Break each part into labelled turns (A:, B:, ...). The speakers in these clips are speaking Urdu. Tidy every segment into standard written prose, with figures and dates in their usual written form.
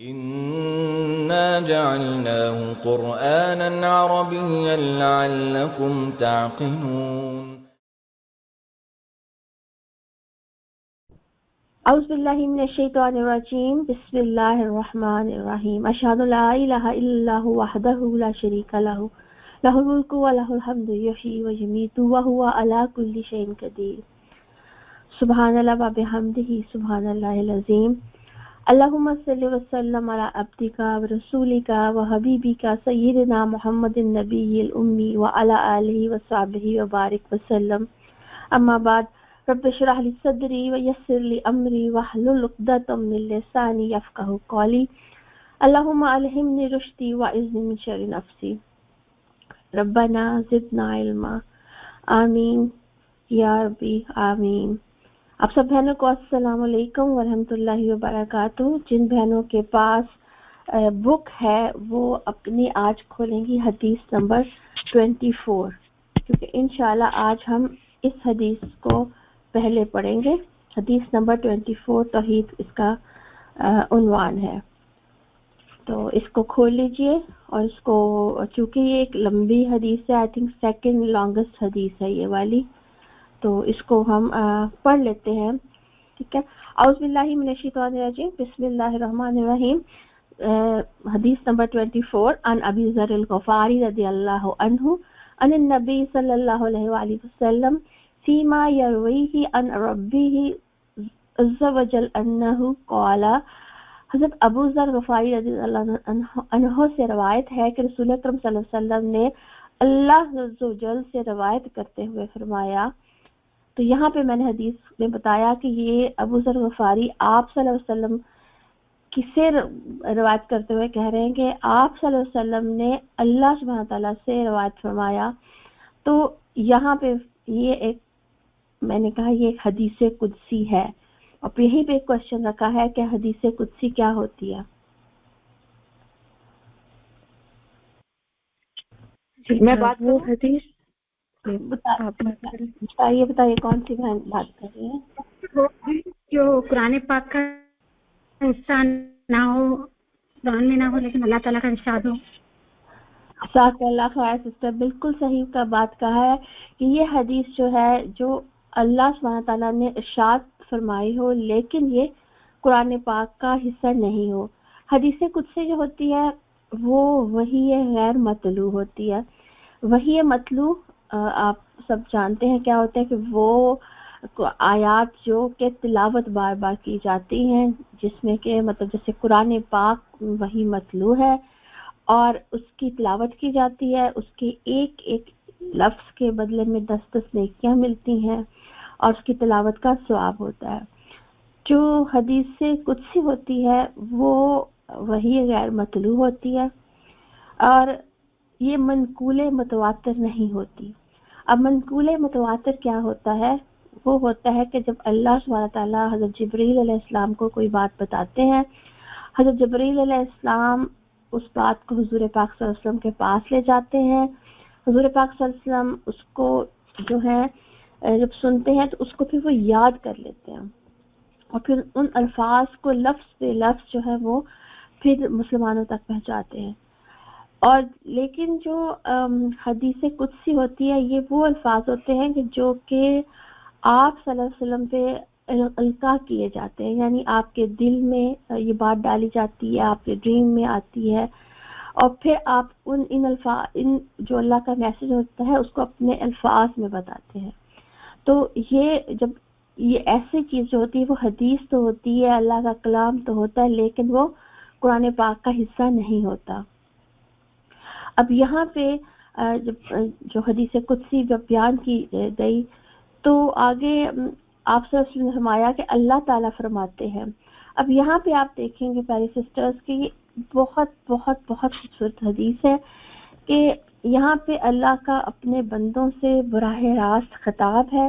A: إنا جعلناه قرآنا عربيا لعلكم تعقلون.
B: أعوذ بالله من الشيطان الرجيم. بسم الله الرحمن الرحيم. أشهد لا إله إلا الله وحده لا شريك له له الملك وله الحمد يحيي ويميت وهو على كل شيء قدير. سبحان الله وبحمده سبحان الله العظيم. اللهم صل وسلم على عبدك ورسولك وحبيبك سيدنا محمد النبي الأمي وعلى آله وصحبه وبارك وسلم. أما بعد، رب اشرح لي صدري ويسر لي أمري واحلل عقدة من لساني يفقهوا قولي. اللهم ألهمني رشدي وأعذني من شر نفسي. ربنا زدنا علما. آمین یا ربی آمین. آپ سب بہنوں کو السلام علیکم ورحمۃ اللہ وبرکاتہ. جن بہنوں کے پاس بک ہے وہ اپنی آج کھولیں گی حدیث نمبر 24، کیونکہ انشاءاللہ آج ہم اس حدیث کو پہلے پڑھیں گے. حدیث نمبر 24 توحید اس کا عنوان ہے. تو اس کو کھول لیجئے، اور اس کو چونکہ یہ ایک لمبی حدیث ہے، آئی تھنک سیکنڈ لانگسٹ حدیث ہے یہ والی، تو اس کو ہم پڑھ لیتے ہیں. ٹھیک ہے. اعوذ باللہ من الشیطان الرجیم. بسم اللہ الرحمن الرحیم. حدیث نمبر 24. عن ابی ذر الغفاری رضی اللہ عنہ عن النبی صلی اللہ علیہ وآلہ وسلم فیما یرویہ عن ربہ عز وجل انہ قال. حضرت ابو ذر غفاری رضی اللہ عنہ سے روایت ہے کہ رسول اکرم صلی اللہ علیہ وسلم نے اللہ عز و جل سے روایت کرتے ہوئے فرمایا. تو یہاں پہ میں نے حدیث میں بتایا کہ یہ ابو ذر غفاری آپ صلی اللہ علیہ وسلم کس سے روایت کرتے ہوئے کہہ رہے ہیں کہ آپ صلی اللہ علیہ وسلم نے اللہ سبحانہ تعالیٰ سے روایت فرمایا. تو یہاں پہ یہ ایک میں نے کہا یہ ایک حدیث قدسی ہے، اور یہیں پہ ایک کوشچن رکھا ہے کہ حدیث قدسی کیا ہوتی ہے.
C: میں بات
B: وہ
C: کروں؟
B: حدیث بتائیے کون سی بہن بات کر رہی ہیں؟
C: جو قرآن پاک کا حصہ نہ ہو، قرآن میں نہ ہو لیکن اللہ تعالیٰ کا ارشاد ہو.
B: جزاک اللہ خیر سسٹر، بالکل صحیح کا بات کہا ہے کہ یہ حدیث جو ہے جو اللہ سبحانہ تعالیٰ نے ارشاد فرمائی ہو لیکن یہ قرآن پاک کا حصہ نہیں ہو. حدیث قدسی جو ہوتی ہے وہ وحی غیر مطلوع ہوتی ہے. وحی مطلوع آپ سب جانتے ہیں کیا ہوتا ہے کہ وہ آیات جو کہ تلاوت بار بار کی جاتی ہیں، جس میں کہ مطلب جیسے قرآن پاک وحی مطلوع ہے اور اس کی تلاوت کی جاتی ہے، اس کے ایک ایک لفظ کے بدلے میں 10 نیکیاں ملتی ہیں اور اس کی تلاوت کا ثواب ہوتا ہے. جو حدیث قدسی ہوتی ہے وہ وحی غیر مطلوع ہوتی ہے اور یہ منقول متواتر نہیں ہوتی. اب منقول متواتر کیا ہوتا ہے؟ وہ ہوتا ہے کہ جب اللہ سبحانہ تعالیٰ حضرت جبرائیل علیہ السلام کو کوئی بات بتاتے ہیں، حضرت جبرائیل علیہ السلام اس بات کو حضور پاک صلی اللہ علیہ وسلم کے پاس لے جاتے ہیں. حضور پاک صلی اللہ علیہ وسلم اس کو جو ہے جب سنتے ہیں تو اس کو پھر وہ یاد کر لیتے ہیں اور پھر ان الفاظ کو لفظ پہ لفظ جو ہے وہ پھر مسلمانوں تک پہنچاتے ہیں. اور لیکن جو حدیث قدسی ہوتی ہے یہ وہ الفاظ ہوتے ہیں کہ جو کہ آپ صلی اللہ علیہ وسلم پہ القاء کیے جاتے ہیں، یعنی آپ کے دل میں یہ بات ڈالی جاتی ہے، آپ کے ڈریم میں آتی ہے اور پھر آپ ان جو اللہ کا میسج ہوتا ہے اس کو اپنے الفاظ میں بتاتے ہیں. تو یہ جب یہ ایسی چیز جو ہوتی ہے وہ حدیث تو ہوتی ہے، اللہ کا کلام تو ہوتا ہے، لیکن وہ قرآن پاک کا حصہ نہیں ہوتا. اب یہاں پہ جو حدیث قدسی جب بیان کی گئی تو آگے آپ سے فرمایا کہ اللہ تعالیٰ فرماتے ہیں. اب یہاں پہ آپ دیکھیں گے پیاری سسٹرز کی بہت بہت بہت خوبصورت حدیث ہے کہ یہاں پہ اللہ کا اپنے بندوں سے براہ راست خطاب ہے،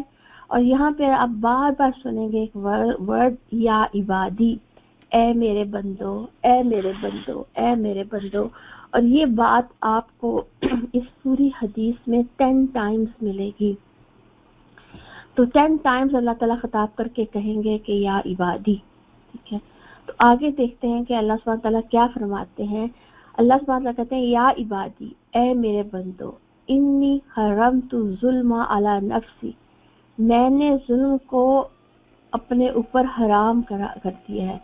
B: اور یہاں پہ آپ بار بار سنیں گے ایک ورڈ یا عبادی، اے میرے بندو، اے میرے بندو، اے میرے بندو. اور یہ بات آپ کو اس پوری حدیث میں 10 ٹائمز ملے گی. تو 10 ٹائمز اللہ تعالیٰ خطاب کر کے کہیں گے کہ یا عبادی. ٹھیک ہے. تو آگے دیکھتے ہیں کہ اللہ سبحانہ تعالیٰ کیا فرماتے ہیں. اللہ سبحانہ تعالیٰ کہتے ہیں یا عبادی، اے میرے بندو، انی حرمت الظلم علی نفسی، میں نے ظلم کو اپنے اوپر حرام کر دیا ہے.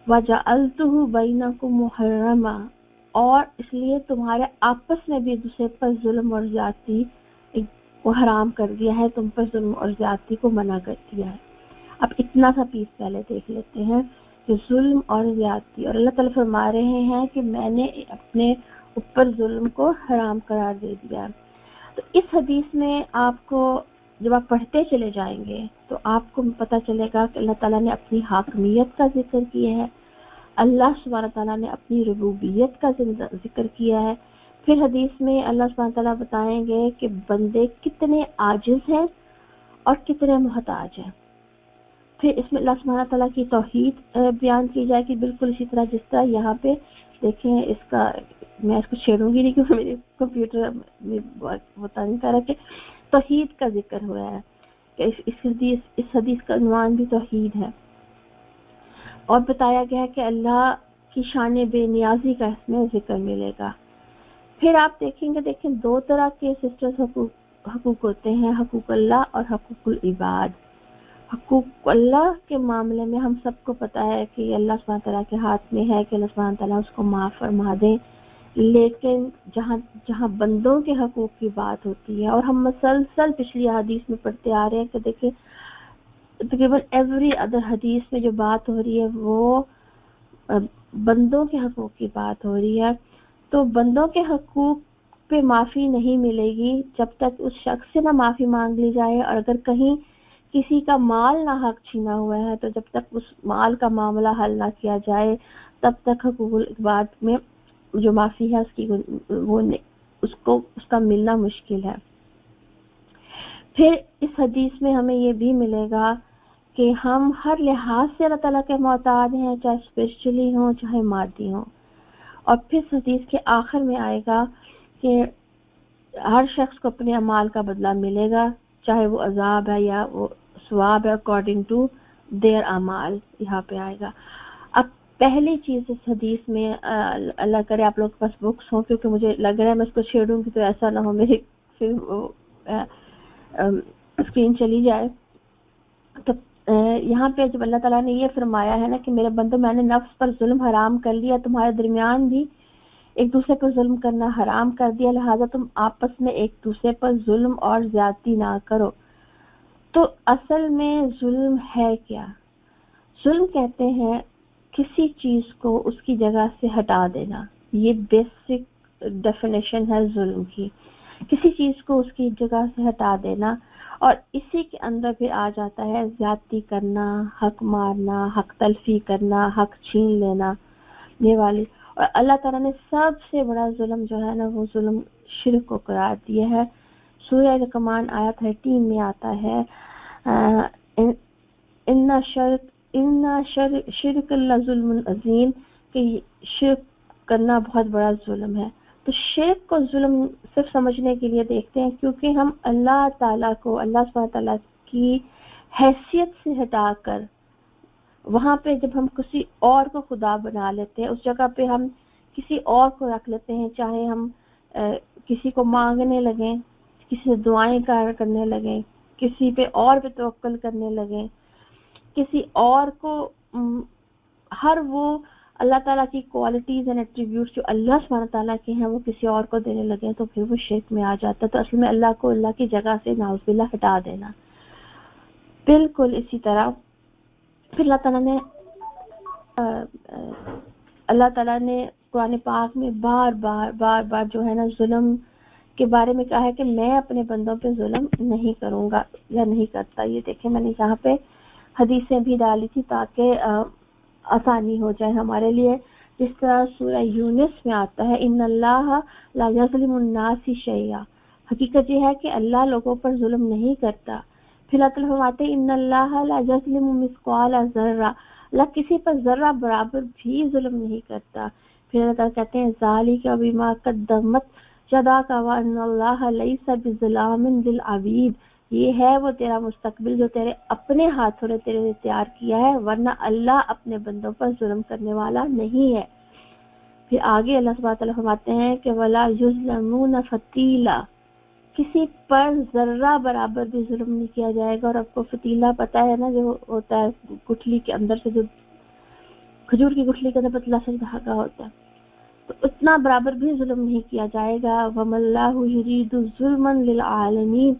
B: وجعلتہ بینکم محرما، اور اس لیے تمہارے آپس میں بھی ایک دوسرے پر ظلم اور زیادتی کو حرام کر دیا ہے، تم پر ظلم اور زیادتی کو منع کر دیا ہے. اب اتنا سا پیس پہلے دیکھ لیتے ہیں کہ ظلم اور زیادتی، اور اللہ تعالیٰ فرما رہے ہیں کہ میں نے اپنے اوپر ظلم کو حرام قرار دے دیا. تو اس حدیث میں آپ کو جب آپ پڑھتے چلے جائیں گے تو آپ کو پتہ چلے گا کہ اللہ تعالیٰ نے اپنی حاکمیت کا ذکر کیا ہے، اللہ سبحانہ تعالیٰ نے اپنی ربوبیت کا ذکر کیا ہے. پھر حدیث میں اللہ سبحانہ تعالیٰ بتائیں گے کہ بندے کتنے عاجز ہیں اور کتنے محتاج ہیں. پھر اس میں اللہ سبحانہ تعالیٰ کی توحید بیان کی جائے گی، بالکل اسی طرح جس طرح یہاں پہ دیکھیں. اس کا میں اس کو چھیڑوں گی نہیں کیونکہ میرے کمپیوٹر میں بتا نہیں پا رہا کہ توحید کا ذکر ہوا ہے کہ اس حدیث کا عنوان بھی توحید ہے. اور بتایا گیا ہے کہ اللہ کی شان بے نیازی کا اس میں ذکر ملے گا. پھر آپ دیکھیں گے دو طرح کے سسٹرز حقوق ہوتے ہیں، حقوق اللہ اور حقوق العباد. حقوق اللہ کے معاملے میں ہم سب کو پتہ ہے کہ اللہ سبحانہ تعالیٰ کے ہاتھ میں ہے کہ اللہ سبحانہ تعالیٰ اس کو معاف فرما دیں. لیکن جہاں بندوں کے حقوق کی بات ہوتی ہے، اور ہم مسلسل پچھلی حدیث میں پڑھتے آ رہے ہیں کہ دیکھیں تقریباً ایوری ادر حدیث میں جو بات ہو رہی ہے وہ بندوں کے حقوق کی بات ہو رہی ہے. تو بندوں کے حقوق پہ معافی نہیں ملے گی جب تک اس شخص سے نہ معافی مانگ لی جائے، اور اگر کہیں کسی کا مال نہ حق چھینا ہوا ہے تو جب تک اس مال کا معاملہ حل نہ کیا جائے تب تک حقوق العباد میں جو معافی ہے اس کا ملنا مشکل ہے. پھر اس حدیث میں ہمیں یہ بھی ملے گا کہ ہم ہر لحاظ سے اللہ تعالیٰ کے محتاج ہیں، چاہے اسپرچولی ہوں چاہے مادی ہوں. اور پھر اس حدیث کے آخر میں آئے گا کہ ہر شخص کو اپنے اعمال کا بدلہ ملے گا، چاہے وہ عذاب ہے یا وہ ثواب ہے، اکارڈنگ ٹو دیئر اعمال یہاں پہ آئے گا. اب پہلی چیز اس حدیث میں اللہ کرے آپ لوگ کے پاس بکس ہوں، کیونکہ مجھے لگ رہا ہے میں اس کو چھیڑوں گی تو ایسا نہ ہو میری اسکرین چلی جائے. تو یہاں پہ جب اللہ تعالیٰ نے یہ فرمایا ہے نا کہ میرے بندو میں نے نفس پر ظلم حرام کر لیا، تمہارے درمیان بھی ایک دوسرے پر ظلم کرنا حرام کر دیا، لہٰذا تم آپس میں ایک دوسرے پر ظلم اور زیادتی نہ کرو. تو اصل میں ظلم ہے کیا؟ ظلم کہتے ہیں کسی چیز کو اس کی جگہ سے ہٹا دینا. یہ بیسک ڈیفینیشن ہے ظلم کی، کسی چیز کو اس کی جگہ سے ہٹا دینا. اور اسی کے اندر پھر آ جاتا ہے زیادتی کرنا، حق مارنا، حق تلفی کرنا، حق چھین لینا، یہ والی. اور اللہ تعالیٰ نے سب سے بڑا ظلم جو ہے نا وہ ظلم شرک کو قرار دیا ہے. سورہ لقمان آیت 13 میں آتا ہے ان شرک لظلم عظیم، کہ شرک کرنا بہت بڑا ظلم ہے. تو شرک کو ظلم صرف سمجھنے کے لیے دیکھتے ہیں کیونکہ ہم اللہ تعالیٰ کو، اللہ سبحانہ تعالیٰ کی حیثیت سے ہٹا کر وہاں پہ جب ہم کسی اور کو خدا بنا لیتے ہیں، اس جگہ پہ ہم کسی اور کو رکھ لیتے ہیں، چاہے ہم کسی کو مانگنے لگیں، کسی سے دعائیں کرنے لگیں، کسی پہ اور پہ توکل کرنے لگیں، کسی اور کو ہر وہ اللہ تعالیٰ کی کوالٹیز اینڈ ایٹریبیوٹس جو اللہ سبحانہ تعالیٰ کے ہیں وہ کسی اور کو دینے لگے تو پھر وہ شرک میں آ جاتا ہے. تو اصل میں اللہ کو اللہ کی جگہ سے نعوذ باللہ ہٹا دینا. بالکل اسی طرح پھر اللہ تعالیٰ نے قرآن پاک میں بار بار جو ہے نا ظلم کے بارے میں کہا ہے کہ میں اپنے بندوں پہ ظلم نہیں کروں گا یا نہیں کرتا. یہ دیکھیں میں نے یہاں پہ حدیثیں بھی ڈالی تھی تاکہ آسانی ہو جائے ہمارے لیے. جس طرح سورہ یونس میں آتا ہے ان اللہ لا یظلم الناس شیئا، حقیقت یہ ہے کہ اللہ لوگوں پر ظلم نہیں کرتا. پھر اللہ تعالیٰ فرماتے ہیں ان اللہ لا یظلم مثقال ذرہ، اللہ کسی پر ذرہ برابر بھی ظلم نہیں کرتا. پھر اللہ تعالیٰ کہتے ہیں ذالک بما قدمت یداک وان اللہ لیس بظلام للعبید، یہ ہے وہ تیرا مستقبل جو تیرے اپنے ہاتھوں نے تیرے لیے تیار کیا ہے، ورنہ اللہ اپنے بندوں پر ظلم کرنے والا نہیں ہے۔ پھر آگے اللہ سبحانہ تعالیٰ فرماتے ہیں کہ وَلَا يُظْلَمُونَ فَتِيلًا، کسی پر ذرہ برابر بھی ظلم نہیں کیا جائے گا۔ اور آپ کو فتیلہ پتہ ہے نا، جو ہوتا ہے گٹھلی کے اندر سے، جو کھجور کی گٹھلی کے اندر پتلا سا دھاگا ہوتا ہے، تو اتنا برابر بھی ظلم نہیں کیا جائے گا۔ وَمَا اللَّهُ يُرِيدُ ظُلْمًا لِلْعَالَمِينَ،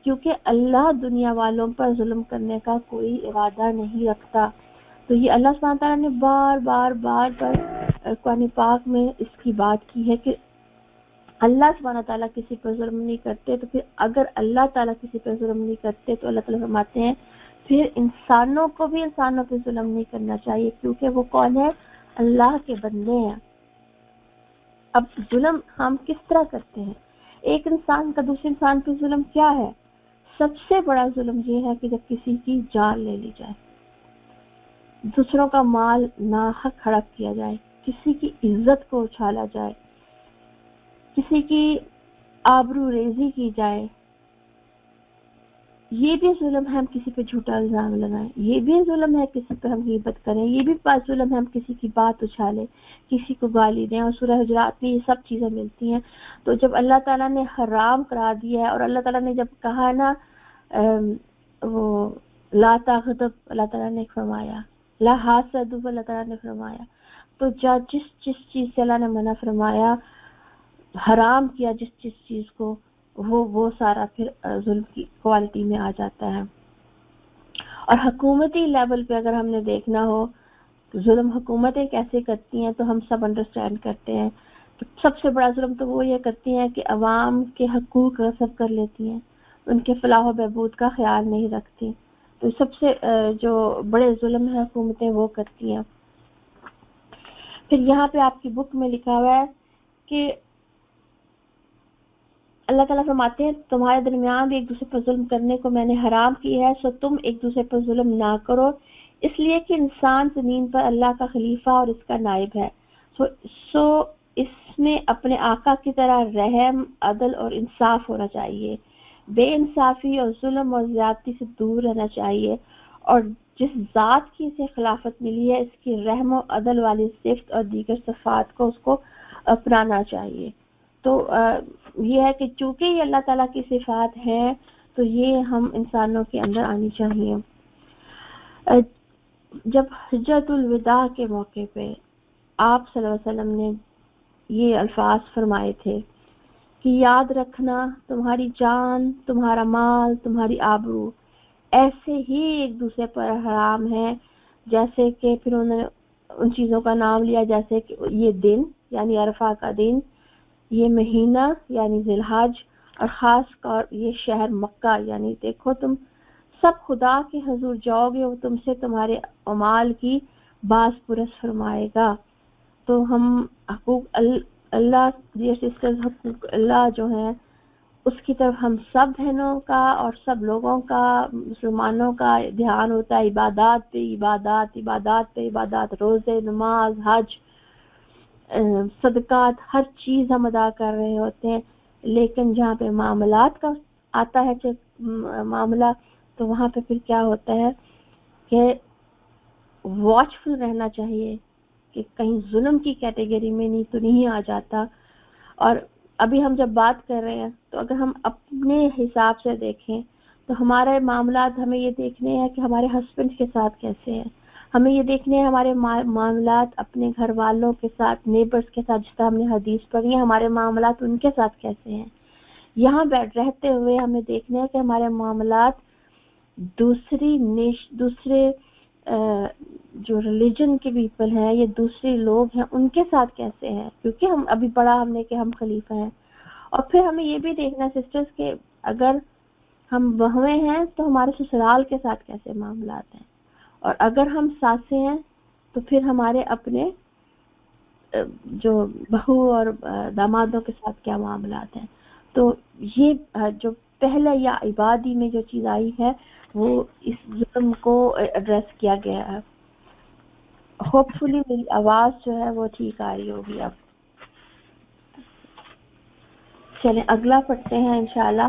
B: کیونکہ اللہ دنیا والوں پر ظلم کرنے کا کوئی ارادہ نہیں رکھتا۔ تو یہ اللہ سبحانہ تعالیٰ نے بار بار قرآن پاک میں اس کی بات کی ہے کہ اللہ سبحانہ تعالیٰ کسی پر ظلم نہیں کرتے۔ تو پھر اگر اللہ تعالیٰ کسی پر ظلم نہیں کرتے تو اللہ تعالیٰ فرماتے ہیں پھر انسانوں کو بھی انسانوں پہ ظلم نہیں کرنا چاہیے، کیونکہ وہ کون ہے؟ اللہ کے بندے ہیں۔ اب ظلم ہم کس طرح کرتے ہیں؟ ایک انسان کا دوسرے انسان پہ ظلم کیا ہے؟ سب سے بڑا ظلم یہ ہے کہ جب کسی کی جان لے لی جائے، دوسروں کا مال ناحق ہڑپ کیا جائے، کسی کی عزت کو اچھالا جائے، کسی کی آبرو ریزی کی جائے، یہ بھی ظلم ہے۔ ہم کسی پہ جھوٹا الزام لگائیں، یہ بھی ظلم ہے۔ کسی پہ ہم غیبت کریں، یہ بھی ظلم ہے۔ ہم کسی کی بات اچھالیں، کسی کو گالی دیں، اور سورہ حجرات میں یہ سب چیزیں ملتی ہیں۔ تو جب اللہ تعالیٰ نے حرام کرا دیا ہے، اور اللہ تعالیٰ نے جب کہا نا وہ لا تغضب، اللہ تعالیٰ نے فرمایا لا حاسد، اللہ تعالیٰ نے فرمایا، تو جس چیز سے اللہ نے منع فرمایا، حرام کیا جس چیز کو، وہ سارا پھر ظلم کی کوالٹی میں آ جاتا ہے۔ اور حکومتی لیول پہ اگر ہم نے دیکھنا ہو ظلم حکومتیں کیسے کرتی ہیں، تو ہم سب انڈرسٹینڈ کرتے ہیں کہ سب سے بڑا ظلم تو وہ یہ کرتی ہیں کہ عوام کے حقوق غصب کر لیتی ہیں، ان کے فلاح و بہبود کا خیال نہیں رکھتی۔ تو سب سے جو بڑے ظلم ہیں حکومتیں وہ کرتی ہیں۔ پھر یہاں پہ آپ کی بک میں لکھا ہوا ہے کہ اللہ تعالیٰ فرماتے ہیں تمہارے درمیان بھی ایک دوسرے پر ظلم کرنے کو میں نے حرام کی ہے، سو تم ایک دوسرے پر ظلم نہ کرو، اس لیے کہ انسان زمین پر اللہ کا خلیفہ اور اس کا نائب ہے، سو اس میں اپنے آقا کی طرح رحم، عدل اور انصاف ہونا چاہیے، بے انصافی اور ظلم اور زیادتی سے دور رہنا چاہیے، اور جس ذات کی اسے خلافت ملی ہے اس کی رحم و عدل والی صفت اور دیگر صفات کو اس کو اپنانا چاہیے۔ تو یہ ہے کہ چونکہ یہ اللہ تعالیٰ کی صفات ہیں تو یہ ہم انسانوں کے اندر آنی چاہیے۔ جب حجۃ الوداع کے موقع پہ آپ صلی اللہ علیہ وسلم نے یہ الفاظ فرمائے تھے کہ یاد رکھنا تمہاری جان، تمہارا مال، تمہاری آبرو ایسے ہی ایک دوسرے پر حرام ہے، جیسے کہ پھر انہوں نے ان چیزوں کا نام لیا جیسے کہ یہ دن یعنی عرفہ کا دن، یہ مہینہ یعنی ذی الحج، اور خاص کر یہ شہر مکہ، یعنی دیکھو تم سب خدا کے حضور جاؤ گے، وہ تم سے تمہارے اعمال کی باز پرس فرمائے گا۔ تو ہم حقوق اللہ، ڈیئر سسٹرز، حقوق اللہ جو ہیں اس کی طرف ہم سب بہنوں کا اور سب لوگوں کا، مسلمانوں کا دھیان ہوتا ہے، عبادات پہ عبادات، عبادات پہ عبادات، روزے، نماز، حج، صدقات، ہر چیز ہم ادا کر رہے ہوتے ہیں، لیکن جہاں پہ معاملات کا آتا ہے معاملہ، تو وہاں پہ پھر کیا ہوتا ہے کہ واچفل رہنا چاہیے کہ کہیں ظلم کی کیٹیگری میں نہیں آ جاتا۔ اور ابھی ہم جب بات کر رہے ہیں تو اگر ہم اپنے حساب سے دیکھیں تو ہمارے معاملات ہمیں یہ دیکھنے ہیں کہ ہمارے ہسبینڈ کے ساتھ کیسے ہیں، ہمیں یہ دیکھنے ہیں ہمارے معاملات اپنے گھر والوں کے ساتھ، نیبرز کے ساتھ، جس طرح ہم نے حدیث پڑھی ہے ہمارے معاملات ان کے ساتھ کیسے ہیں۔ یہاں رہتے ہوئے ہمیں دیکھنا ہے کہ ہمارے معاملات دوسرے جو ریلیجن کے پیپل ہیں، یہ دوسرے لوگ ہیں، ان کے ساتھ کیسے ہیں، کیونکہ ہم ابھی پڑھا ہم نے کہ ہم خلیفہ ہیں۔ اور پھر ہمیں یہ بھی دیکھنا سسٹرز کہ اگر ہم بہویں ہیں تو ہمارے سسرال کے ساتھ کیسے معاملات ہیں، اور اگر ہم ساسیں ہیں تو پھر ہمارے اپنے جو بہو اور دامادوں کے ساتھ کیا معاملات ہیں۔ تو یہ جو پہلے یا عبادی میں جو چیز آئی ہے وہ اس ظلم کو ایڈریس کیا گیا ہے۔ ہوپ فلی میری آواز جو ہے وہ ٹھیک آ رہی ہوگی اب۔ چلیں اگلا پڑھتے ہیں انشاءاللہ۔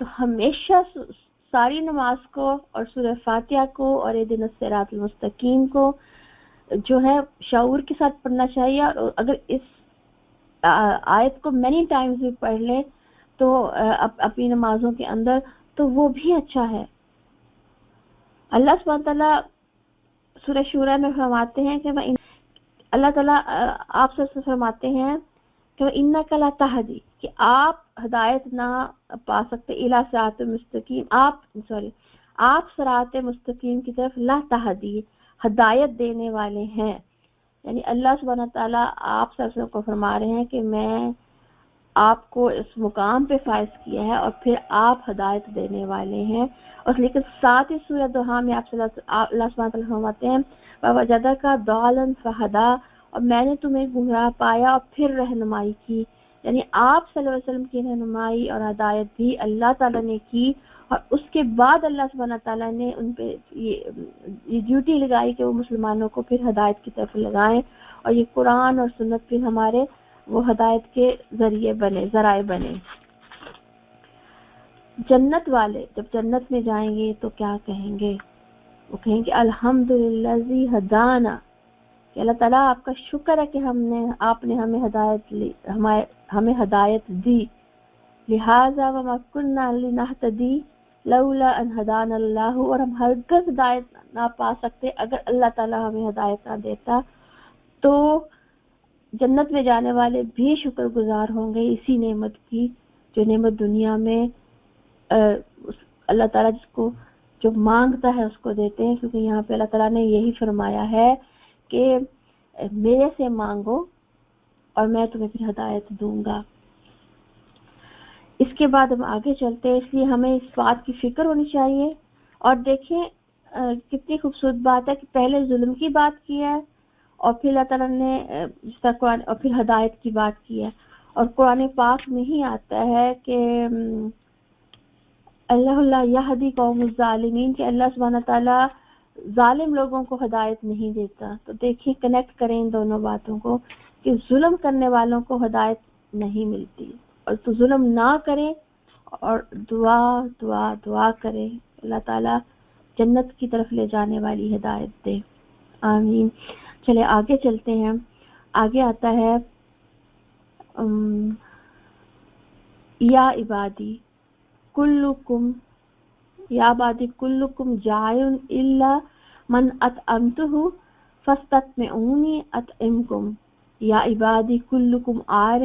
B: تو ہمیشہ ساری نماز کو اور سورہ فاتحہ کو اور اہدنا الصراط المستقیم کو جو ہے شعور کے ساتھ پڑھنا چاہیے. اور اگر اس آیت کو مینی ٹائمز بھی پڑھ لیں تو اپنی نمازوں کے اندر تو وہ بھی اچھا ہے. اللہ سبحانہ تعالیٰ سورہ شورى میں فرماتے ہیں کہ اللہ تعالیٰ آپ سے فرماتے ہیں کہ اِنَّكَ لَتَهْدِي کہ آپ ہدایت نہ پا سکتے اِلیٰ صراط مستقیم آپ صراط مستقیم کی طرف لا تہدی ہدایت دینے والے ہیں. یعنی اللہ سبحانہ تعالیٰ آپ سب کو فرما رہے ہیں کہ میں آپ کو اس مقام پہ فائز کیا ہے اور پھر آپ ہدایت دینے والے ہیں. اور لیکن ساتھ ہی سورہ دوحہ میں آپ اللہ سبحانہ تعالیٰ فرماتے ہیں وَوَجَدَكَ ضَالًا فَهَدَىٰ اور میں نے تمہیں گمراہ پایا اور پھر رہنمائی کی. یعنی آپ صلی اللہ علیہ وسلم کی رہنمائی اور ہدایت بھی اللہ تعالیٰ نے کی اور اس کے بعد اللہ سبحانہ تعالیٰ نے ان پہ یہ ڈیوٹی لگائی کہ وہ مسلمانوں کو پھر ہدایت کی طرف لگائیں. اور یہ قرآن اور سنت پھر ہمارے وہ ہدایت کے ذرائع بنے. جنت والے جب جنت میں جائیں گے تو کیا کہیں گے؟ وہ کہیں گے الحمدللہ ذی ہدانا کہ اللہ تعالیٰ آپ کا شکر ہے کہ آپ نے ہمیں ہدایت دی. لہذا وما كنا لنهتدي لولا ان هدانا اللہ اور ہم ہرگز ہدایت نہ پا سکتے اگر اللہ تعالیٰ ہمیں ہدایت نہ دیتا. تو جنت میں جانے والے بھی شکر گزار ہوں گے اسی نعمت کی جو نعمت دنیا میں اللہ تعالیٰ جس کو جو مانگتا ہے اس کو دیتے ہیں. کیونکہ یہاں پہ اللہ تعالیٰ نے یہی فرمایا ہے کہ میرے سے مانگو اور میں تمہیں پھر ہدایت دوں گا. اس کے بعد ہم آگے چلتے ہیں. اس لیے ہمیں اس بات کی فکر ہونی چاہیے. اور دیکھیں کتنی خوبصورت بات ہے کہ پہلے ظلم کی بات کی ہے اور پھر اللہ تعالیٰ نے قرآن اور پھر ہدایت کی بات کی ہے. اور قرآن پاک میں ہی آتا ہے کہ اللہ یہدی قوم الظالمین کہ اللہ سبحانہ تعالیٰ ظالم لوگوں کو ہدایت نہیں دیتا. تو دیکھیں کنیکٹ کریں ان دونوں باتوں کو کہ ظلم کرنے والوں کو ہدایت نہیں ملتی اور تو ظلم نہ کریں اور دعا کریں اللہ تعالیٰ جنت کی طرف لے جانے والی ہدایت دے. آمین. چلے آگے چلتے ہیں. آگے آتا ہے یا عبادی کلکم جائع الا من اطعمتہ فاستطعمونی اطعمکم یا عبادی کلکم عار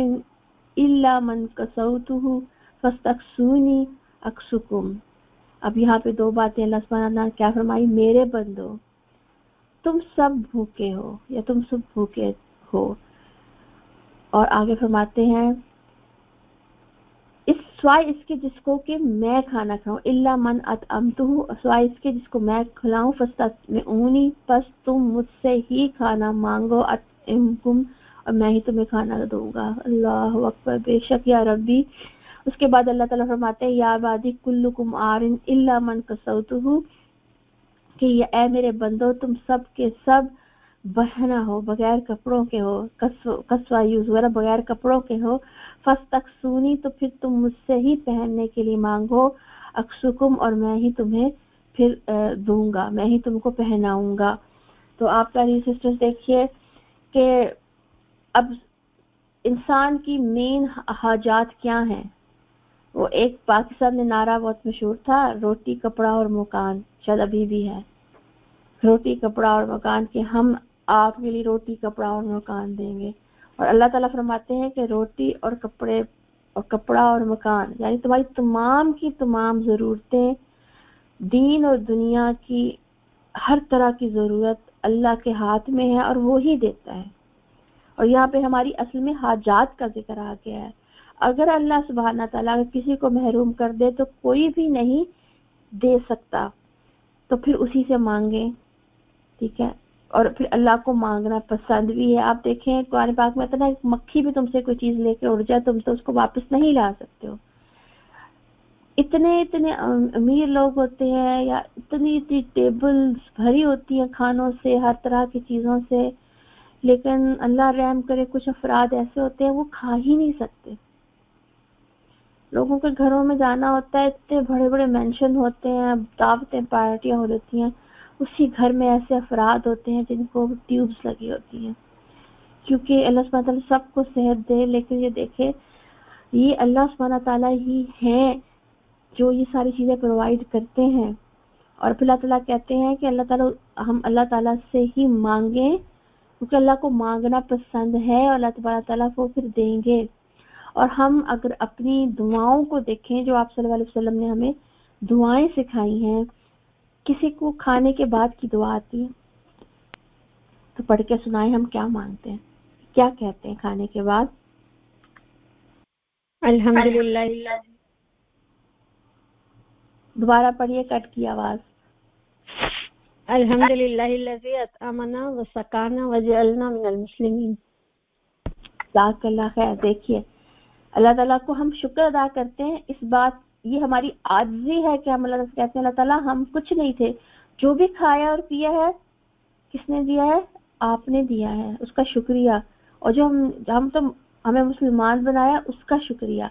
B: الا من کسوتہ فاستکسونی اکسکم. اب یہاں پہ دو باتیں اللہ سبحانہ نے کیا فرمائی؟ میرے بندو تم سب بھوکے ہو یا تم سب بھوکے ہو. اور آگے فرماتے ہیں اس سوائے اس کے جس کو کہ میں کھانا کھاؤں الا من اطعمتہ سوائے اس کے جس کو میں کھلاؤں فاستطعمونی پس تم مجھ سے ہی کھانا مانگو اطعمکم اور میں ہی تمہیں کھانا دوں گا. اللہ اکبر. بے شک یا ربی. اس کے بعد اللہ تعالیٰ فرماتے ہیں یا عبادی کلکم عار الا من کسوتہ کہ اے میرے بندو تم سب کے سب بہنا ہو بغیر کپڑوں کے ہو کسوہ یوز وغیرہ بغیر کپڑوں کے ہو. فاستکسونی تو پھر تم مجھ سے ہی پہننے کے لیے مانگو اکسکم اور میں ہی تمہیں پھر دوں گا میں ہی تم کو پہناؤں گا. تو آپ پیاری سسٹرز دیکھیے کہ اب انسان کی مین حاجات کیا ہیں. وہ ایک پاکستان میں نعرہ بہت مشہور تھا روٹی کپڑا اور مکان شاید ابھی بھی ہے روٹی کپڑا اور مکان کہ ہم آپ کے لیے روٹی کپڑا اور مکان دیں گے. اور اللہ تعالیٰ فرماتے ہیں کہ روٹی اور کپڑے اور کپڑا اور مکان یعنی تمہاری تمام کی تمام ضرورتیں دین اور دنیا کی ہر طرح کی ضرورت اللہ کے ہاتھ میں ہے اور وہی دیتا ہے. اور یہاں پہ ہماری اصل میں حاجات کا ذکر آ گیا ہے. اگر اللہ سبحانہ تعالیٰ کسی کو محروم کر دے تو کوئی بھی نہیں دے سکتا تو پھر اسی سے مانگیں. ٹھیک ہے. اور پھر اللہ کو مانگنا پسند بھی ہے. آپ دیکھیں قرآن پاک میں اتنا مکھی بھی تم سے کوئی چیز لے کے اڑ جائے تم تو اس کو واپس نہیں لا سکتے ہو. اتنے امیر لوگ ہوتے ہیں یا اتنی ٹیبلز بھری ہوتی ہیں کھانوں سے ہر طرح کی چیزوں سے لیکن اللہ رحم کرے کچھ افراد ایسے ہوتے ہیں وہ کھا ہی نہیں سکتے. لوگوں کے گھروں میں جانا ہوتا ہے، اتنے بڑے بڑے مینشن ہوتے ہیں، دعوتیں پارٹیاں ہو رہتی ہیں، اسی گھر میں ایسے افراد ہوتے ہیں جن کو ٹیوبس لگی ہوتی ہیں، کیونکہ اللہ سبحانہ تعالیٰ سب کو صحت دے. لیکن یہ دیکھیں یہ اللہ سبحانہ تعالیٰ ہی ہیں جو یہ ساری چیزیں پرووائڈ کرتے ہیں. اور پھر اللہ تعالیٰ کہتے ہیں کہ ہم اللہ تعالیٰ سے ہی مانگیں، کیونکہ اللہ کو مانگنا پسند ہے اور اللہ تبارک تعالیٰ کو پھر دیں گے. اور ہم اگر اپنی دعاؤں کو دیکھیں جو آپ صلی اللہ علیہ وسلم نے ہمیں دعائیں سکھائی ہیں، کسی کو کھانے کے بعد کی دعا آتی ہے تو پڑھ کے سنائیں ہم کیا مانگتے ہیں، کیا کہتے ہیں کھانے کے بعد؟
C: الحمدللہ.
B: دوبارہ پڑھیے، کٹ کی آواز.
C: الحمدللہ الذی اطعمنا وسقانا وجعلنا من المسلمین.
B: جزاک اللہ خیر. دیکھیے اللہ تعالیٰ کو ہم شکر ادا کرتے ہیں، اس بات یہ ہماری عاجزی ہے کہ ہم اللہ تعالیٰ سے کہتے ہیں اللہ تعالیٰ ہم کچھ نہیں تھے، جو بھی کھایا اور پیا ہے کس نے دیا ہے؟ آپ نے دیا ہے، اس کا شکریہ. اور جو ہم تو ہمیں مسلمان بنایا اس کا شکریہ.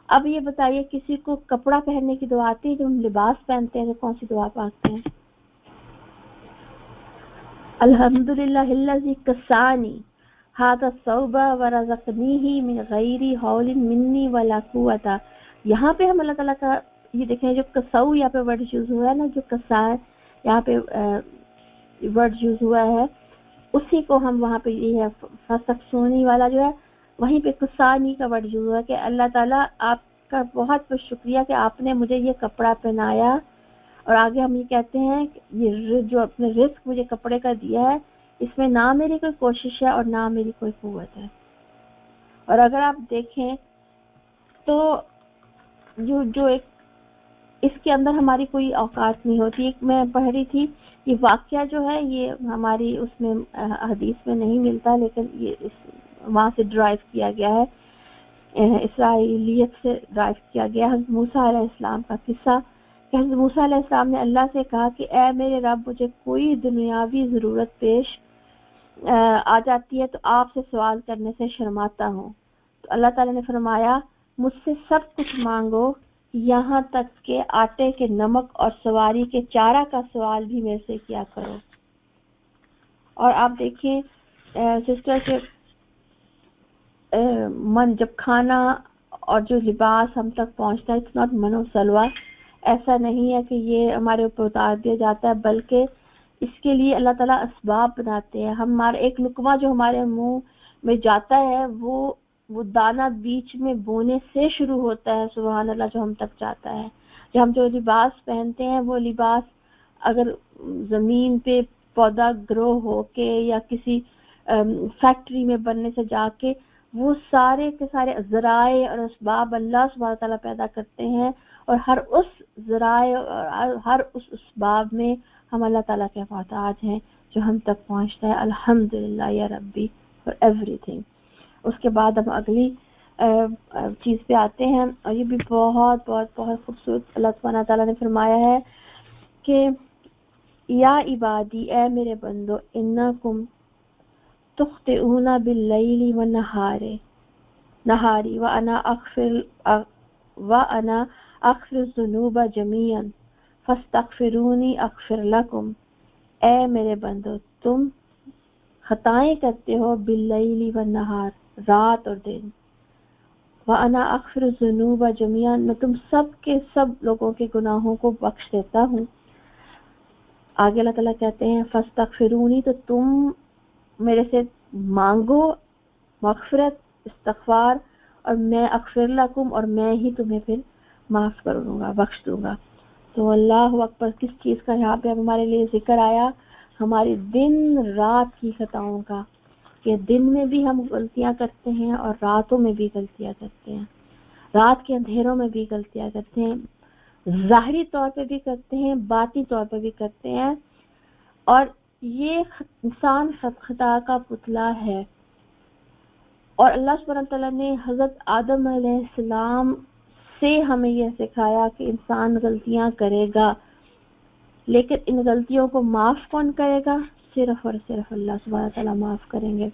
B: اب یہ بتائیے کسی کو کپڑا پہننے کی دعا آتی ہے؟ جو ہم لباس پہنتے ہیں تو کون سی دعا مانگتے ہیں؟ الحمدللہ الذی کسانی ھذا الثوب ورزقنیہ من غیر حول منی ولا قوت. یہاں پہ ہم اللہ تعالیٰ کا یہ دیکھیں جو کسو یہاں پہ ورڈ یوز ہوا ہے نا، جو کسا ہے یہاں پہ ورڈ یوز ہوا ہے، اسی کو ہم وہاں پہ یہ ہے فسقسونی والا جو ہے وہیں پہ کسانی کا ورڈ یوز ہوا ہے کہ اللہ تعالیٰ آپ کا بہت بہت شکریہ کہ آپ نے مجھے یہ کپڑا پہنایا. اور آگے ہم یہ کہتے ہیں کہ یہ جو اپنے رزق مجھے کپڑے کا دیا ہے اس میں نہ میری کوئی کوشش ہے اور نہ میری کوئی قوت ہے. اور اگر آپ دیکھیں تو جو ایک اس کے اندر ہماری کوئی اوقات نہیں ہوتی. ایک میں پڑھ رہی تھی یہ واقعہ جو ہے یہ ہماری اس میں حدیث میں نہیں ملتا، لیکن یہ وہاں سے ڈرائیو کیا گیا ہے، اسرائیلیت سے ڈرائیو کیا گیا. حضرت موسیٰ علیہ السلام کا قصہ کہ حضرت موسیٰ علیہ السلام نے اللہ سے کہا کہ اے میرے رب مجھے کوئی دنیاوی ضرورت پیش آ جاتی ہے تو آپ سے سوال کرنے سے شرماتا ہوں. تو اللہ تعالیٰ نے فرمایا مجھ سے سب کچھ مانگو، یہاں تک کہ آٹے کے نمک اور سواری کے چارہ کا سوال بھی میرے سے کیا کرو. اور آپ دیکھیں سسٹر کے من جب کھانا اور جو لباس ہم تک پہنچتا ہے اٹس ناٹ من و سلوہ، ایسا نہیں ہے کہ یہ ہمارے اوپر اتار دیا جاتا ہے، بلکہ اس کے لیے اللہ تعالیٰ اسباب بناتے ہیں. ہمارا ایک لقمہ جو ہمارے منہ میں جاتا ہے وہ دانہ بیچ میں بونے سے شروع ہوتا ہے، سبحان اللہ، جو ہم تک جاتا ہے. ہم جو لباس پہنتے ہیں وہ لباس اگر زمین پہ پودا گرو ہو کے یا کسی فیکٹری میں بننے سے جا کے، وہ سارے کے سارے ذرائع اور اسباب اللہ سبحانہ تعالیٰ پیدا کرتے ہیں. اور ہر اس ذرائع اور ہر اس اسباب میں ہم اللہ تعالیٰ کے محتاج ہیں جو ہم تک پہنچتا ہے. الحمدللہ یا ربی فار ایوری تھنگ. اس کے بعد ہم اگلی چیز پہ آتے ہیں، اور یہ بھی بہت بہت بہت خوبصورت اللہ سبحانہ تعالیٰ نے فرمایا ہے کہ یا عبادی، اے میرے بندو، انکم تخطئون باللیل والنہاری وانا اغفر الذنوب جميعا فاستغفرونی اغفر لکم. اے میرے بندو تم خطائیں کرتے ہو باللیل والنہار، رات اور دن، وانا اغفر الذنوب جميعا، میں تم سب کے سب لوگوں کے گناہوں کو بخش دیتا ہوں. آگے اللہ تعالیٰ کہتے ہیں فاستغفرونی، تو تم میرے سے مانگو مغفرت، استغفار، اور میں اغفر لکم، اور میں ہی تمہیں پھر معاف کر دوں گا، بخش دوں گا. تو اللہ اکبر، کس چیز کا یہاں پہ ہمارے لیے ذکر آیا؟ ہماری دن رات کی خطاؤں کا، کہ دن میں بھی ہم غلطیاں کرتے ہیں اور راتوں میں بھی غلطیاں کرتے ہیں، رات کے اندھیروں میں بھی غلطیاں کرتے ہیں، ظاہری طور پہ بھی کرتے ہیں، باطنی طور پہ بھی کرتے ہیں. اور یہ انسان خطا کا پتلا ہے. اور اللہ سبحانہ تعالیٰ نے حضرت آدم علیہ السلام سے ہمیں یہ سکھایا کہ انسان غلطیاں کرے گا، لیکن ان غلطیوں کو معاف کون کرے گا؟ صرف اور صرف اللہ سبحانہ تعالیٰ معاف کریں گے.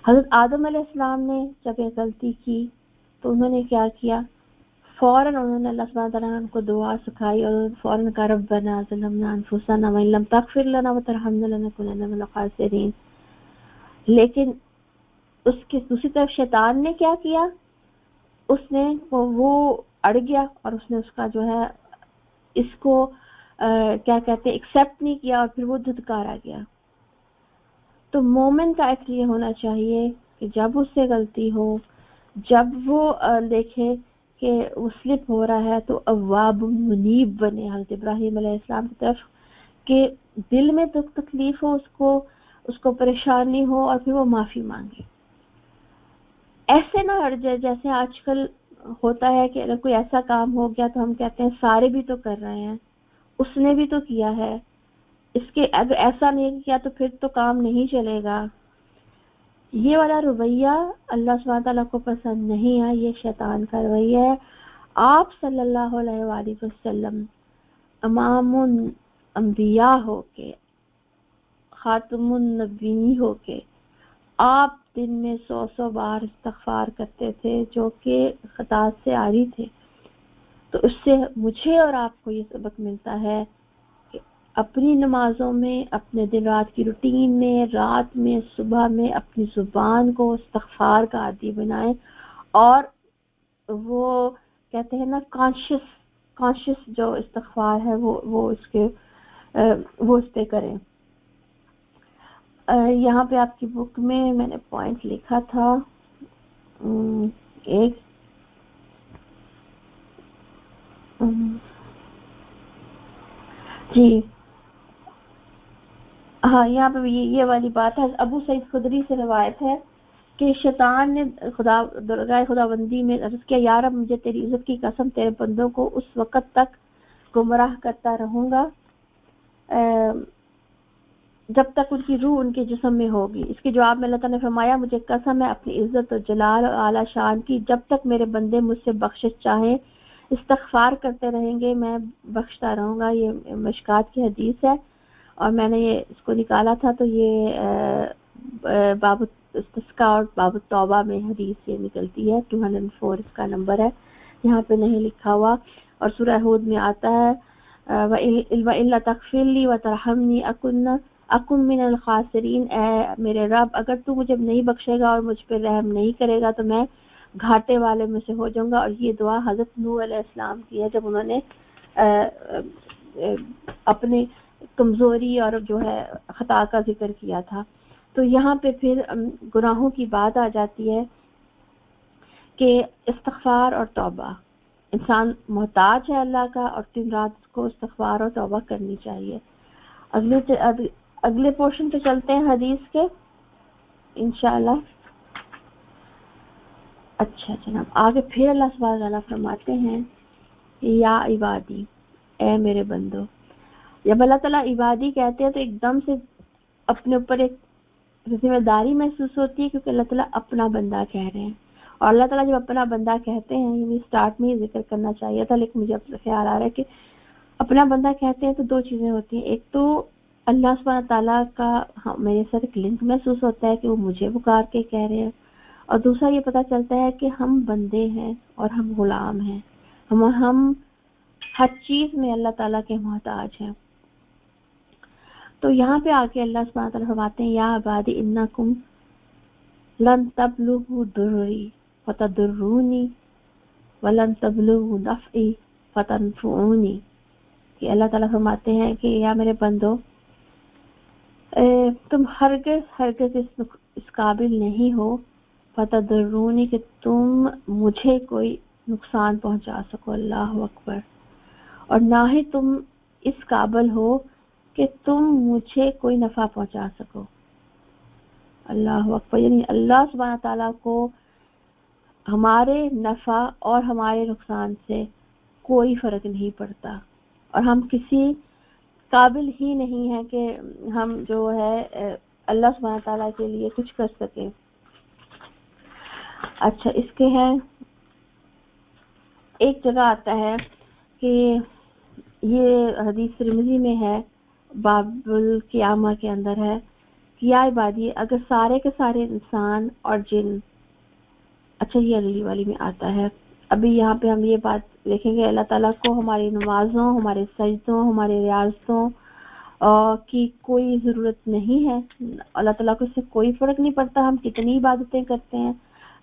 B: حضرت آدم علیہ السلام نے جب یہ غلطی کی تو انہوں نے کیا کیا, فوراً انہوں نے اللہ سبحانہ تعالیٰ نے ان کو دعا سکھائی اور فوراً کہا ربنا ظلمنا انفسنا وان لم تغفر لنا وترحمنا لنکونن من الخاسرین. لیکن اس کی دوسری طرف شیطان نے کیا کیا, اس نے وہ اڑ گیا اور اس نے اس کا جو ہے اس کو کیا کہتے ہیں ایکسیپٹ نہیں کیا اور پھر وہ دھتکارا گیا. تو مومن کا ایکٹ یہ ہونا چاہیے کہ جب اس سے غلطی ہو, جب وہ دیکھے کہ وہ سلپ ہو رہا ہے تو اواب منیب بنے حضرت ابراہیم علیہ السلام کی طرف, کہ دل میں تو تکلیف ہو, اس کو پریشانی ہو اور پھر وہ معافی مانگے. ایسے نہ ہٹ جائے جیسے آج کل ہوتا ہے کہ اگر کوئی ایسا کام ہو گیا تو ہم کہتے ہیں سارے بھی تو کر رہے ہیں, اس نے بھی تو کیا ہے, اس کے اگر ایسا نہیں کیا تو پھر تو کام نہیں چلے گا. یہ والا رویہ اللہ سبحانہ تعالیٰ کو پسند نہیں ہے, یہ شیطان کا رویہ ہے. آپ صلی اللہ علیہ وآلہ وسلم امام الانبیاء ہو کے, خاتم النبی ہو کے, آپ دن میں 100 بار استغفار کرتے تھے جو کہ خطا سے عاری تھے. تو اس سے مجھے اور آپ کو یہ سبق ملتا ہے کہ اپنی نمازوں میں, اپنے دن رات کی روٹین میں, رات میں, صبح میں اپنی زبان کو استغفار کا عادی بنائیں, اور وہ کہتے ہیں نا کانشیس جو استغفار ہے وہ اس پہ کریں. یہاں پہ آپ کی بک میں نے پوائنٹ لکھا تھا ایک, جی ہاں, یہاں پہ یہ والی بات ہے. ابو سعید خدری سے روایت ہے کہ شیطان نے خداوندی میں عرض کیا, یا رب مجھے تیری عزت کی قسم تیرے بندوں کو اس وقت تک گمراہ کرتا رہوں گا جب تک ان کی روح ان کے جسم میں ہوگی. اس کے جواب میں اللہ تعالیٰ نے فرمایا, مجھے قسم ہے اپنی عزت و جلال اور اعلیٰ شان کی, جب تک میرے بندے مجھ سے بخشش چاہیں استغفار کرتے رہیں گے میں بخشتا رہوں گا. یہ مشکات کی حدیث ہے اور میں نے یہ اس کو نکالا تھا, تو یہ باب استسقاء اور باب توبہ میں حدیث یہ نکلتی ہے. 204 اس کا نمبر ہے, یہاں پہ نہیں لکھا ہوا. اور سورہ ہود میں آتا ہے وَإِلَّا تَغْفِرْ لِي وَتَرْحَمْنِي اکن من الخاسرین, اے میرے رب اگر تو مجھے نہیں بخشے گا اور مجھ پہ رحم نہیں کرے گا تو میں گھاٹے والے میں سے ہو جاؤں گا. اور یہ دعا حضرت نوح علیہ السلام کی ہے جب انہوں نے اپنی کمزوری اور جو ہے خطا کا ذکر کیا تھا. تو یہاں پہ پھر گناہوں کی بات آ جاتی ہے کہ استغفار اور توبہ, انسان محتاج ہے اللہ کا اور دن رات اس کو استغفار اور توبہ کرنی چاہیے. اگلے پورشن پہ چلتے ہیں حدیث کے انشاءاللہ. اچھا جناب, آگے پھر اللہ سبحانہ تعالیٰ فرماتے ہیں یا عبادی, اے میرے بندو. جب اللہ تعالیٰ عبادی کہتے ہیں تو ایک دم سے اپنے اوپر ایک ذمہ داری محسوس ہوتی ہے, کیونکہ اللہ تعالیٰ اپنا بندہ کہہ رہے ہیں. اور اللہ تعالیٰ جب اپنا بندہ کہتے ہیں, یہ سٹارٹ میں ہی ذکر کرنا چاہیے تھا لیکن مجھے اب خیال آ رہا ہے کہ اپنا بندہ کہتے ہیں تو دو چیزیں ہوتی ہیں. ایک تو اللہ سبحانہ تعالیٰ کا میرے ساتھ ایک لنک محسوس ہوتا ہے کہ وہ مجھے پکار کے کہہ رہے ہیں, اور دوسرا یہ پتہ چلتا ہے کہ ہم بندے ہیں اور ہم غلام ہیں, ہم ہر چیز میں اللہ تعالیٰ کے محتاج ہیں. تو یہاں پہ آ کے اللہ سبحانہ تعالیٰ فرماتے ہیں یا عبادی انکم لن تبلغوا ضرری فتضرونی ولن تبلغوا نفعی فتنفعونی. کہ اللہ تعالیٰ فرماتے ہیں کہ یا میرے بندو, تم ہرگز اس قابل نہیں ہو فتضرونی کہ تم مجھے کوئی نقصان پہنچا سکو, اللہ اکبر, اور نہ ہی تم اس قابل ہو کہ تم مجھے کوئی نفع پہنچا سکو, اللہ اکبر. یعنی اللہ سبحانہ تعالیٰ کو ہمارے نفع اور ہمارے نقصان سے کوئی فرق نہیں پڑتا, اور ہم کسی قابل ہی نہیں ہیں کہ ہم جو ہے اللہ سبحانہ تعالیٰ کے لیے کچھ کر سکیں. اچھا, اس کے ہے ایک جگہ آتا ہے کہ یہ حدیث ترمذی میں ہے, باب القیامہ کے اندر ہے کہ یا عبادی, اگر سارے کے سارے انسان اور جن اچھا یہ اگلی والی میں آتا ہے. ابھی یہاں پہ ہم یہ بات دیکھیں گے اللہ تعالیٰ کو ہماری نمازوں، ہمارے سجدوں، ہمارے ریاضتوں کی کوئی ضرورت نہیں ہے. اللہ تعالیٰ کو اس سے کوئی فرق نہیں پڑتا ہم کتنی عبادتیں کرتے ہیں.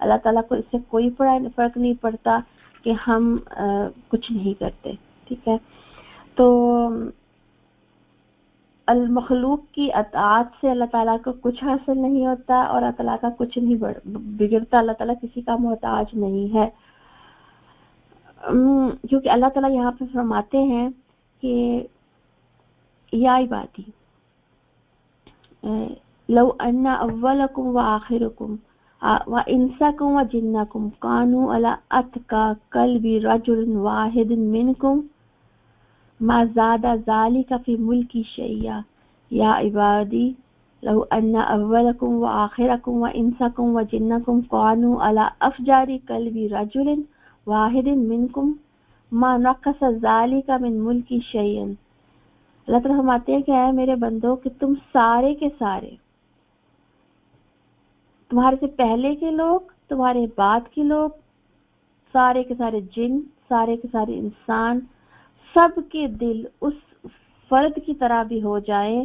B: اللہ تعالیٰ کو اس سے کوئی فرق نہیں پڑتا کہ ہم کچھ نہیں کرتے. ٹھیک ہے. تو المخلوق کی اطاعت سے اللہ تعالیٰ کو کچھ حاصل نہیں ہوتا اور اللہ تعالیٰ کا کچھ نہیں بگڑتا. اللہ تعالیٰ کسی کا محتاج نہیں ہے، کیونکہ اللہ تعالیٰ یہاں پہ فرماتے ہیں کہ یا عبادی لو ان اولکم و آخرکم و انسکم و جنکم کانوا علی اتقى قلب رجل واحد منکم ما زاد ذلك في ملکی شیئا. یا عبادی لو ان اولکم و آخرکم و انسکم و جنکم کانوا علی افجار قلب رجل واحد منکم ما نقص ذلك من ملکی شیئا. اللہ تعالیٰ فرماتے ہیں کہ اے میرے بندو کہ تم سارے کے سارے، تمہارے سے پہلے کے لوگ، تمہارے بعد کے لوگ، سارے کے سارے جن، سارے کے سارے انسان، سب کے دل اس فرد کی طرح بھی ہو جائے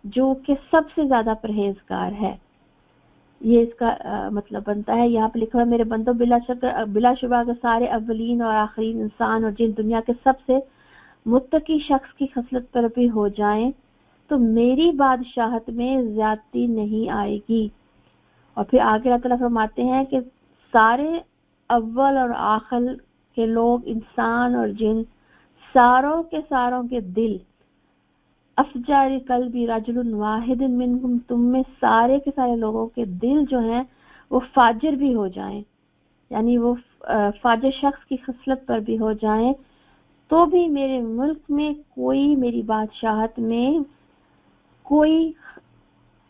B: جو کہ سب سے زیادہ پرہیزگار ہے. یہ اس کا مطلب بنتا ہے. یہاں پہ لکھا ہے میرے بندو بلا شبہ کہ سارے اولین اور آخرین انسان اور جن دنیا کے سب سے متقی شخص کی خصلت پر بھی ہو جائیں تو میری بادشاہت میں زیادتی نہیں آئے گی. اور پھر آگے اللہ تعالیٰ فرماتے ہیں کہ سارے اول اور آخر کے لوگ، انسان اور جن، ساروں کے دل افجار قلبی رجل واحد منکم، تم میں سارے کے سارے لوگوں کے دل جو ہیں وہ فاجر بھی ہو جائیں، یعنی وہ فاجر شخص کی خصلت پر بھی ہو جائیں تو بھی میرے ملک میں کوئی، میری بادشاہت میں کوئی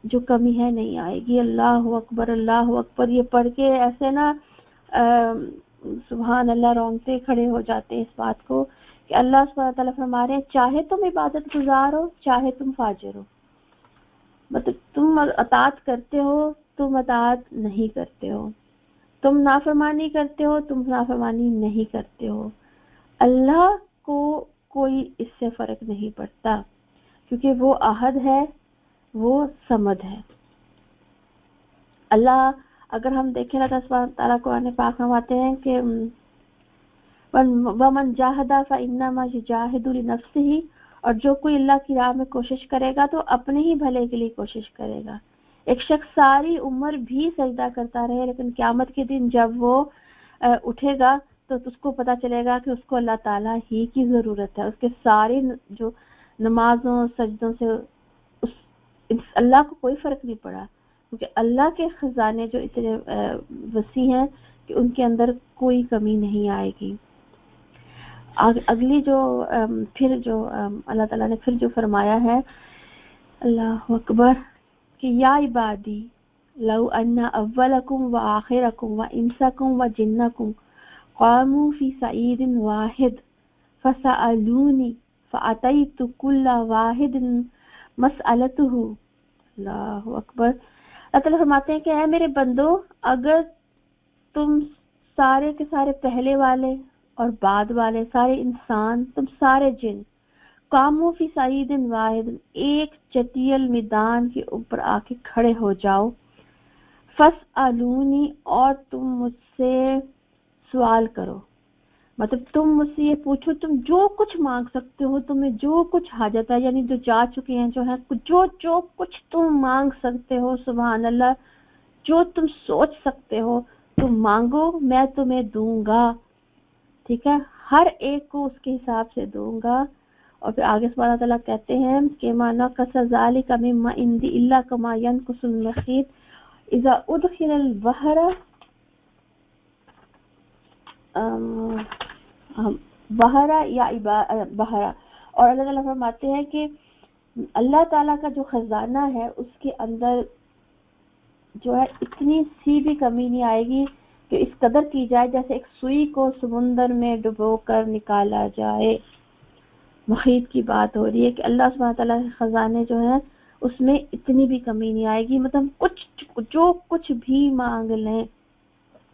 B: جو کمی ہے نہیں آئے گی. اللہ اکبر اللہ اکبر. یہ پڑھ کے ایسے نا سبحان اللہ رونگتے کھڑے ہو جاتے ہیں اس بات کو کہ اللہ سبحانہ تعالیٰ فرما رہے ہیں چاہے تم عبادت گزار ہو، چاہے تم فاجر ہو، مطلب تم اطاعت کرتے ہو، تم اطاعت نہیں کرتے ہو، تم نافرمانی کرتے ہو، تم نافرمانی نہیں کرتے ہو، اللہ کو کوئی اس سے فرق نہیں پڑتا کیونکہ وہ احد ہے، وہ صمد ہے. اللہ اگر ہم دیکھیں اللہ سبحانہ تعالیٰ قرآن پاک فرماتے ہیں کہ وَمَنْ جَاهَدَ فَإِنَّمَا يُجَاهِدُ لِنَفْسِهِ، اور جو کوئی اللہ کی راہ میں کوشش کرے گا تو اپنے ہی بھلے کے لیے کوشش کرے گا. ایک شخص ساری عمر بھی سجدہ کرتا رہے لیکن قیامت کے دن جب وہ اٹھے گا تو اس کو پتہ چلے گا کہ اس کو اللہ تعالیٰ ہی کی ضرورت ہے. اس کے ساری جو نمازوں سجدوں سے اللہ کو کوئی فرق نہیں پڑا کیونکہ اللہ کے خزانے جو اتنے وسیع ہیں کہ ان کے اندر کوئی کمی نہیں آئے گی. اگلی جو پھر جو اللہ تعالیٰ نے پھر جو فرمایا ہے اللہ اکبر کہ یا عبادی لو ان اولکم و آخرکم و انسکم و جنکم قاموا فی صعید واحد فسألونی فأتیت کل واحد مسألتہ. اللہ اکبر. اللہ تعالیٰ فرماتے ہیں کہ اے میرے بندو اگر تم سارے کے سارے پہلے والے اور بعد والے، سارے انسان، تم سارے جن، قاموا فی صعید واحد، ایک چٹیل میدان کے اوپر آ کے کھڑے ہو جاؤ، فاسألونی، اور تم مجھ سے سوال کرو، مطلب تم مجھ سے یہ پوچھو، تم جو کچھ مانگ سکتے ہو، تمہیں جو کچھ حاجت ہے، یعنی جو جا چکے ہیں جو ہے جو کچھ تم مانگ سکتے ہو، سبحان اللہ، جو تم سوچ سکتے ہو تم مانگو، میں تمہیں دوں گا. ٹھیک ہے، ہر ایک کو اس کے حساب سے دوں گا. اور پھر آگے سبحانہ تعالیٰ کہتے ہیں کہ ما نقص ذلک مما عندی الا کما ينقص المخيط اذا ادخل البحر بحرا یا بحرا. اور اللہ تعالیٰ فرماتے ہیں کہ اللہ تعالیٰ کا جو خزانہ ہے اس کے اندر جو ہے اتنی سی بھی کمی نہیں آئے گی کہ اس قدر کی جائے جیسے ایک سوئی کو سمندر میں ڈبو کر نکالا جائے. محیط کی بات ہو رہی ہے کہ اللہ سبحانہ تعالیٰ کے خزانے جو ہیں اس میں اتنی بھی کمی نہیں آئے گی، مطلب جو کچھ بھی مانگ لیں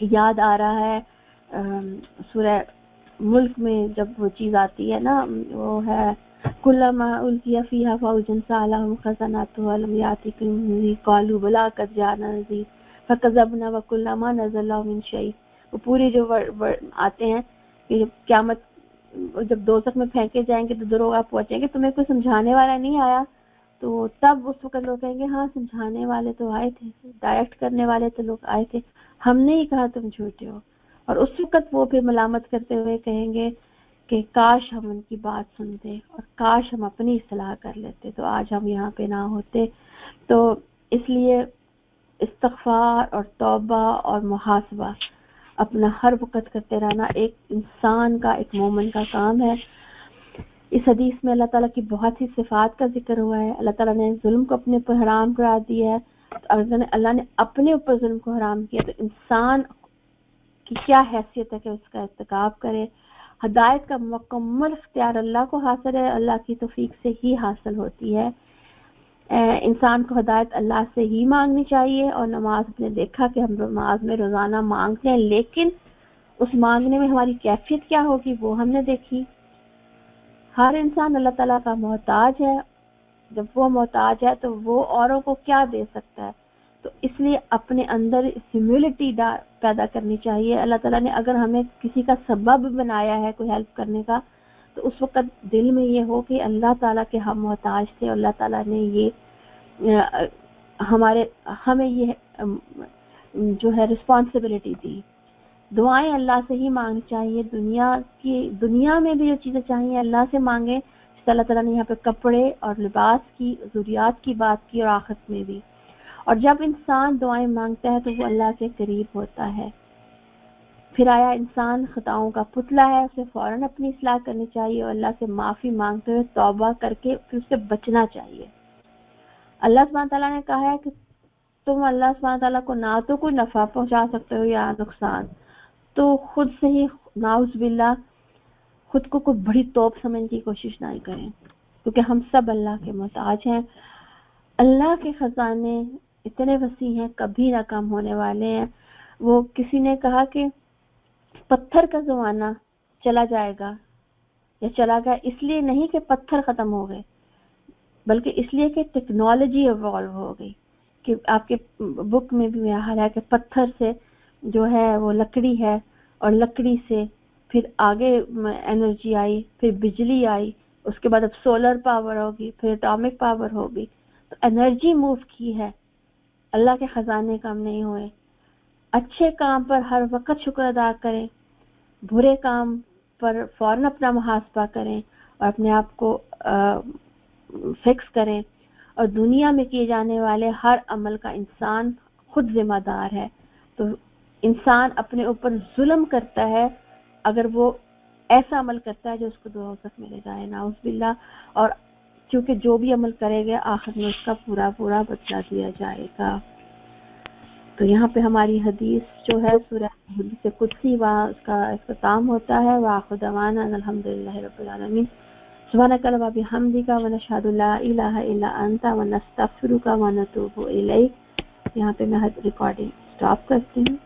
B: یاد آ رہا ہے سورہ ملک میں جب وہ چیز آتی ہے نا، وہ ہے کلما القی فیہا فوج سألہم خزنتها ولم یأتکم نذیر قالوا بلی قد جاءنا نذیر فکذبنا وقلنا ما نزل اللہ من شیء. وہ پوری جو آتے ہیں کہ جب قیامت جب دوزخ میں پھینکے جائیں گے تو دروغ پہنچیں گے تمہیں کوئی سمجھانے والا نہیں آیا، تو تب اس وقت لوگ کہیں گے ہاں سمجھانے والے تو آئے تھے، ڈائریکٹ کرنے والے تو لوگ آئے تھے، ہم نے ہی کہا تم جھوٹے ہو. اور اس وقت وہ پھر ملامت کرتے ہوئے کہیں گے کہ کاش ہم ان کی بات سنتے اور کاش ہم اپنی اصلاح کر لیتے تو آج ہم یہاں پہ نہ ہوتے. تو اس لیے استغفار اور توبہ اور محاسبہ اپنا ہر وقت کرتے رہنا ایک انسان کا، ایک مومن کا کام ہے. اس حدیث میں اللہ تعالیٰ کی بہت سی صفات کا ذکر ہوا ہے. اللہ تعالیٰ نے ظلم کو اپنے اوپر حرام قرار دیا ہے. اللہ نے اپنے اوپر ظلم کو حرام کیا تو انسان کی کیا حیثیت ہے کہ اس کا ارتکاب کرے. ہدایت کا مکمل اختیار اللہ کو حاصل ہے، اللہ کی توفیق سے ہی حاصل ہوتی ہے. انسان کو ہدایت اللہ سے ہی مانگنی چاہیے. اور نماز نے دیکھا کہ ہم نماز میں روزانہ مانگتے ہیں، لیکن اس مانگنے میں ہماری کیفیت کیا ہوگی وہ ہم نے دیکھی. ہر انسان اللہ تعالیٰ کا محتاج ہے. جب وہ محتاج ہے تو وہ اوروں کو کیا دے سکتا ہے؟ تو اس لیے اپنے اندر ہیوملٹی پیدا کرنی چاہیے. اللہ تعالیٰ نے اگر ہمیں کسی کا سبب بنایا ہے کوئی ہیلپ کرنے کا تو اس وقت دل میں یہ ہو کہ اللہ تعالیٰ کے ہم محتاج تھے اور اللہ تعالیٰ نے یہ ہمیں یہ جو ہے رسپانسبلٹی دی. دعائیں اللہ سے ہی مانگنی چاہیے. دنیا میں بھی جو چیزیں چاہیے اللہ سے مانگیں. اللہ تعالیٰ نے یہاں پہ کپڑے اور لباس کی ضروریات کی بات کی اور آخرت میں بھی. اور جب انسان دعائیں مانگتا ہے تو وہ اللہ کے قریب ہوتا ہے. پھر آیا انسان خطاؤں کا پتلا ہے، اسے فوراً اپنی اصلاح کرنی چاہیے اور اللہ سے معافی مانگتے ہوئے توبہ کر کے پھر اس سے بچنا چاہیے. اللہ سبحانہ تعالیٰ نے کہا ہے کہ تم اللہ سبحانہ تعالیٰ کو نہ تو کوئی نفع پہنچا سکتے ہو یا نقصان، تو خود سے ہی نعوذ باللہ خود کو کوئی بڑی توپ سمجھنے کی کوشش نہ کریں، کیونکہ ہم سب اللہ کے محتاج ہیں. اللہ کے خزانے اتنے وسیع ہیں، کبھی نہ کم ہونے والے ہیں. وہ کسی نے کہا کہ پتھر کا زمانہ چلا جائے گا یا چلا گیا اس لیے نہیں کہ پتھر ختم ہو گئے، بلکہ اس لیے کہ ٹیکنالوجی ایوالو ہو گئی. کہ آپ کے بک میں بھی یہاں ہے کہ پتھر سے جو ہے وہ لکڑی ہے اور لکڑی سے پھر آگے انرجی آئی، پھر بجلی آئی، اس کے بعد اب سولر پاور ہوگی، پھر اٹامک پاور ہوگی. تو انرجی موو کی ہے، اللہ کے خزانے کم نہیں ہوئے. اچھے کام پر ہر وقت شکر ادا کریں، برے کام پر فوراً اپنا محاسبہ کریں اور اپنے آپ کو فکس کریں. اور دنیا میں کیے جانے والے ہر عمل کا انسان خود ذمہ دار ہے. تو انسان اپنے اوپر ظلم کرتا ہے اگر وہ ایسا عمل کرتا ہے جو اس کو دوزخ میں لے جائے، نعوذ باللہ. اور چونکہ جو بھی عمل کرے گا آخر میں اس کا پورا پورا بدلہ دیا جائے گا. تو یہاں پہ ہماری حدیث جو ہے سورہ حدیث قدسی وہاں اس کا اختتام ہوتا ہے. وآخر دعوانا الحمدللہ رب العالمین. سبحانک اللہم وبحمدک ونشہد لا الہ الا انت ونستغفرک ونتوب الیک. یہاں پہ میں ریکارڈنگ سٹاپ کرتی ہوں.